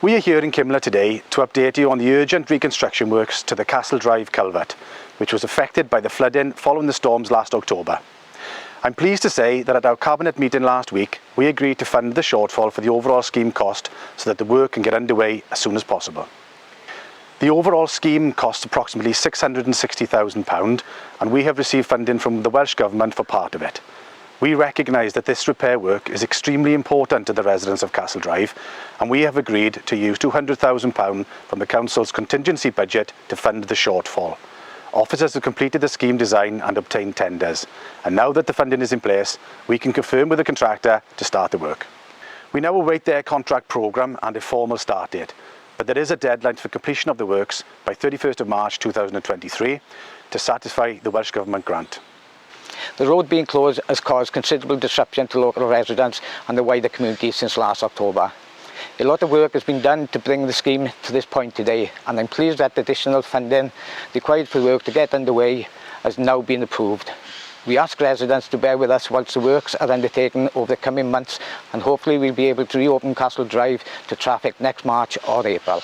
We are here in Nghimla today to update you on the urgent reconstruction works to the Castell Drive culvert, which was affected by the flooding following the storms last October. I'm pleased to say that at our Cabinet meeting last week, we agreed to fund the shortfall for the overall scheme cost so that the work can get underway as soon as possible. The overall scheme costs approximately £660,000 and we have received funding from the Welsh Government for part of it. We recognise that this repair work is extremely important to the residents of Castell Drive and we have agreed to use £200,000 from the Council's contingency budget to fund the shortfall. Officers have completed the scheme design and obtained tenders, and now that the funding is in place, we can confirm with the contractor to start the work. We now await their contract programme and a formal start date, but there is a deadline for completion of the works by 31st of March 2023 to satisfy the Welsh Government grant. The road being closed has caused considerable disruption to local residents and the wider community since last October. A lot of work has been done to bring the scheme to this point today, and I'm pleased that additional funding required for work to get underway has now been approved. We ask residents to bear with us whilst the works are undertaken over the coming months, and hopefully we'll be able to reopen Castell Drive to traffic next March or April.